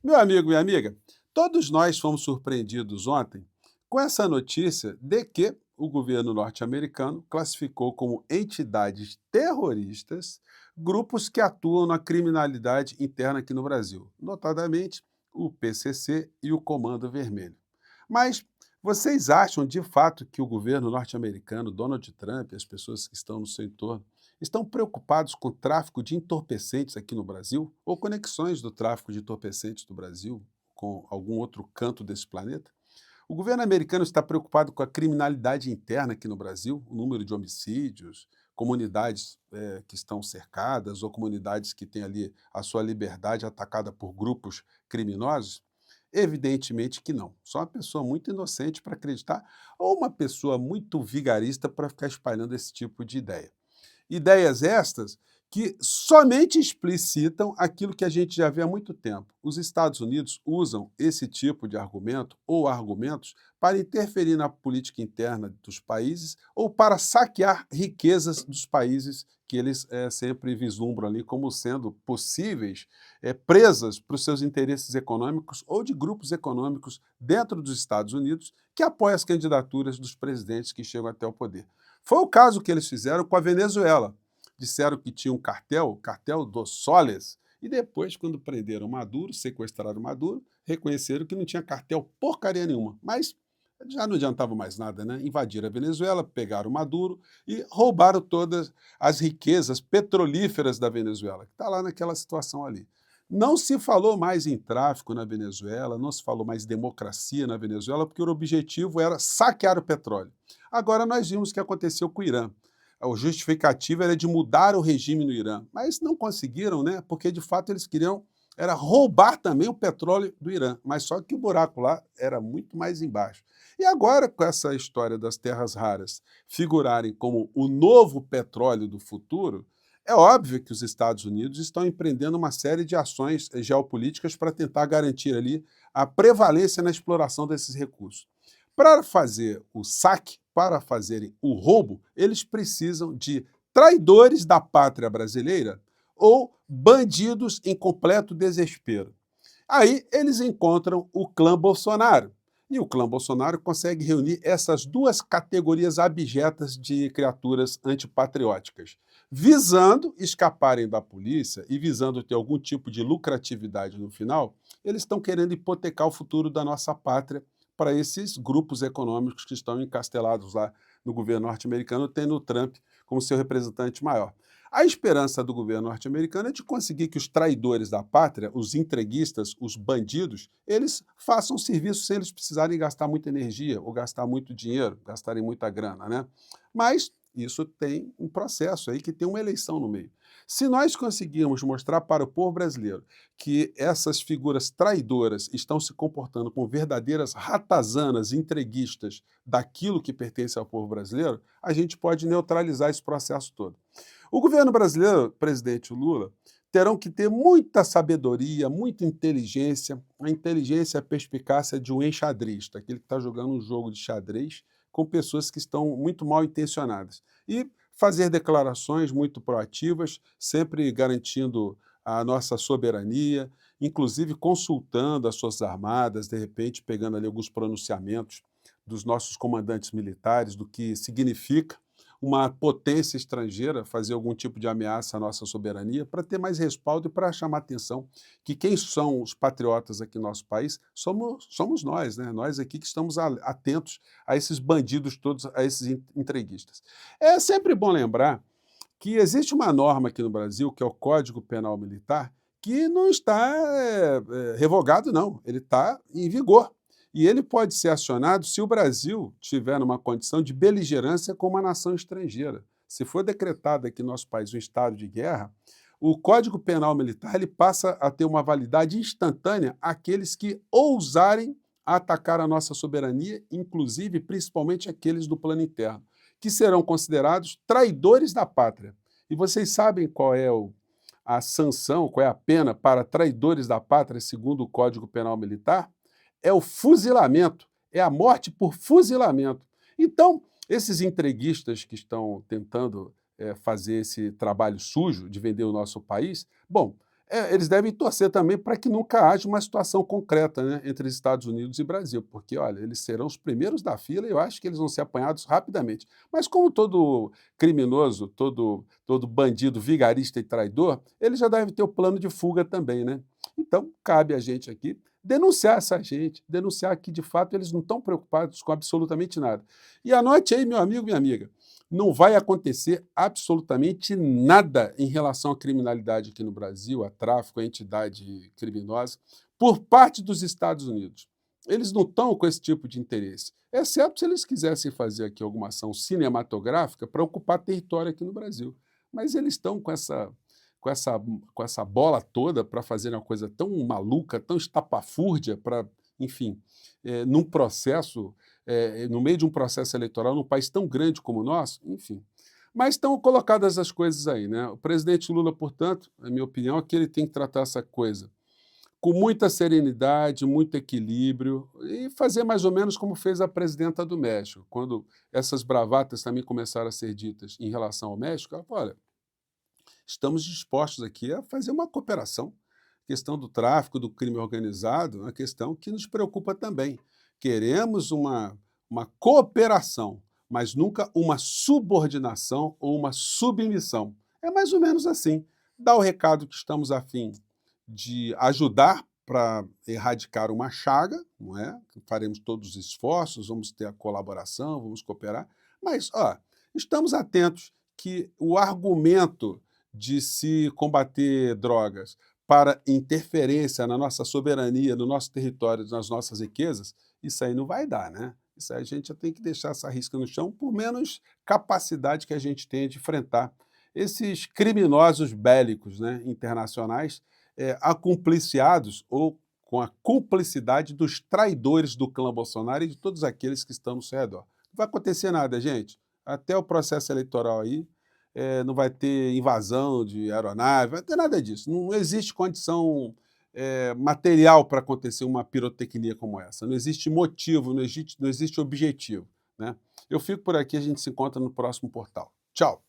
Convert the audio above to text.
Meu amigo, minha amiga, todos nós fomos surpreendidos ontem com essa notícia de que o governo norte-americano classificou como entidades terroristas grupos que atuam na criminalidade interna aqui no Brasil, notadamente o PCC e o Comando Vermelho. Mas vocês acham de fato que o governo norte-americano, Donald Trump e as pessoas que estão no seu entorno estão preocupados com o tráfico de entorpecentes aqui no Brasil? Ou conexões do tráfico de entorpecentes do Brasil com algum outro canto desse planeta? O governo americano está preocupado com a criminalidade interna aqui no Brasil, o número de homicídios, comunidades que estão cercadas ou comunidades que têm ali a sua liberdade atacada por grupos criminosos? Evidentemente que não. Só uma pessoa muito inocente para acreditar ou uma pessoa muito vigarista para ficar espalhando esse tipo de ideia. Ideias estas que somente explicitam aquilo que a gente já vê há muito tempo. Os Estados Unidos usam esse tipo de argumento ou argumentos para interferir na política interna dos países ou para saquear riquezas dos países que eles sempre vislumbram ali como sendo possíveis presas para os seus interesses econômicos ou de grupos econômicos dentro dos Estados Unidos que apoiam as candidaturas dos presidentes que chegam até o poder. Foi o caso que eles fizeram com a Venezuela. Disseram que tinha um cartel, o cartel dos soles, e depois, quando prenderam Maduro, sequestraram Maduro, reconheceram que não tinha cartel porcaria nenhuma. Mas já não adiantava mais nada, né? Invadiram a Venezuela, pegaram Maduro e roubaram todas as riquezas petrolíferas da Venezuela, que está lá naquela situação ali. Não se falou mais em tráfico na Venezuela, não se falou mais em democracia na Venezuela, porque o objetivo era saquear o petróleo. Agora nós vimos o que aconteceu com o Irã. A justificativa era de mudar o regime no Irã, mas não conseguiram, né? Porque de fato eles queriam era roubar também o petróleo do Irã, mas só que o buraco lá era muito mais embaixo. E agora, com essa história das terras raras figurarem como o novo petróleo do futuro, é óbvio que os Estados Unidos estão empreendendo uma série de ações geopolíticas para tentar garantir ali a prevalência na exploração desses recursos. Para fazer o saque, para fazerem o roubo, eles precisam de traidores da pátria brasileira ou bandidos em completo desespero. Aí eles encontram o clã Bolsonaro. E o clã Bolsonaro consegue reunir essas duas categorias abjetas de criaturas antipatrióticas, visando escaparem da polícia e visando ter algum tipo de lucratividade no final, eles estão querendo hipotecar o futuro da nossa pátria para esses grupos econômicos que estão encastelados lá no governo norte-americano, tendo o Trump como seu representante maior. A esperança do governo norte-americano é de conseguir que os traidores da pátria, os entreguistas, os bandidos, eles façam serviço sem eles precisarem gastar muita energia ou gastar muito dinheiro, gastarem muita grana, né? Mas isso tem um processo aí que tem uma eleição no meio. Se nós conseguirmos mostrar para o povo brasileiro que essas figuras traidoras estão se comportando como verdadeiras ratazanas entreguistas daquilo que pertence ao povo brasileiro, a gente pode neutralizar esse processo todo. O governo brasileiro, presidente Lula, terão que ter muita sabedoria, muita inteligência, a inteligência e a perspicácia de um enxadrista, aquele que está jogando um jogo de xadrez com pessoas que estão muito mal intencionadas. E fazer declarações muito proativas, sempre garantindo a nossa soberania, inclusive consultando as Forças Armadas, de repente pegando ali alguns pronunciamentos dos nossos comandantes militares, do que significa uma potência estrangeira fazer algum tipo de ameaça à nossa soberania, para ter mais respaldo e para chamar atenção que quem são os patriotas aqui no nosso país somos nós, né? Nós aqui que estamos atentos a esses bandidos todos, a esses entreguistas. É sempre bom lembrar que existe uma norma aqui no Brasil, que é o Código Penal Militar, que não está revogado, não, ele está em vigor. E ele pode ser acionado se o Brasil tiver numa condição de beligerância com uma nação estrangeira. Se for decretado aqui no nosso país um estado de guerra, o Código Penal Militar ele passa a ter uma validade instantânea àqueles que ousarem atacar a nossa soberania, inclusive, principalmente aqueles do plano interno, que serão considerados traidores da pátria. E vocês sabem qual é a sanção, qual é a pena para traidores da pátria, segundo o Código Penal Militar? É o fuzilamento, é a morte por fuzilamento. Então, esses entreguistas que estão tentando fazer esse trabalho sujo de vender o nosso país, bom, Eles devem torcer também para que nunca haja uma situação concreta, né, entre Estados Unidos e Brasil, porque, olha, eles serão os primeiros da fila e eu acho que eles vão ser apanhados rapidamente. Mas como todo criminoso, todo bandido vigarista e traidor, ele já deve ter o plano de fuga também, né. Então, cabe a gente aqui denunciar essa gente, denunciar que, de fato, eles não estão preocupados com absolutamente nada. E anote aí, meu amigo, minha amiga, não vai acontecer absolutamente nada em relação à criminalidade aqui no Brasil, a tráfico, a entidade criminosa, por parte dos Estados Unidos. Eles não estão com esse tipo de interesse, exceto se eles quisessem fazer aqui alguma ação cinematográfica para ocupar território aqui no Brasil. Mas eles estão com essa, com essa bola toda para fazer uma coisa tão maluca, tão estapafúrdia, para, enfim, num processo no meio de um processo eleitoral num país tão grande como o nosso, enfim. Mas estão colocadas as coisas aí, né? O presidente Lula, portanto, na minha opinião, é que ele tem que tratar essa coisa com muita serenidade, muito equilíbrio e fazer mais ou menos como fez a presidenta do México. Quando essas bravatas também começaram a ser ditas em relação ao México, ela falou, olha, estamos dispostos aqui a fazer uma cooperação. A questão do tráfico, do crime organizado, é uma questão que nos preocupa também. Queremos uma cooperação, mas nunca uma subordinação ou uma submissão. É mais ou menos assim. Dá o recado que estamos a fim de ajudar para erradicar uma chaga, não é? Faremos todos os esforços, vamos ter a colaboração, vamos cooperar, mas estamos atentos que o argumento de se combater drogas para interferência na nossa soberania, no nosso território, nas nossas riquezas, isso aí não vai dar, né? Isso aí a gente já tem que deixar essa risca no chão, por menos capacidade que a gente tenha de enfrentar esses criminosos bélicos, né, internacionais, acumpliciados ou com a cumplicidade dos traidores do clã Bolsonaro e de todos aqueles que estão no seu redor. Não vai acontecer nada, gente. Até o processo eleitoral aí, não vai ter invasão de aeronave, não vai ter nada disso. Não existe condição material para acontecer uma pirotecnia como essa. Não existe motivo, não existe objetivo, né? Eu fico por aqui, a gente se encontra no próximo portal. Tchau!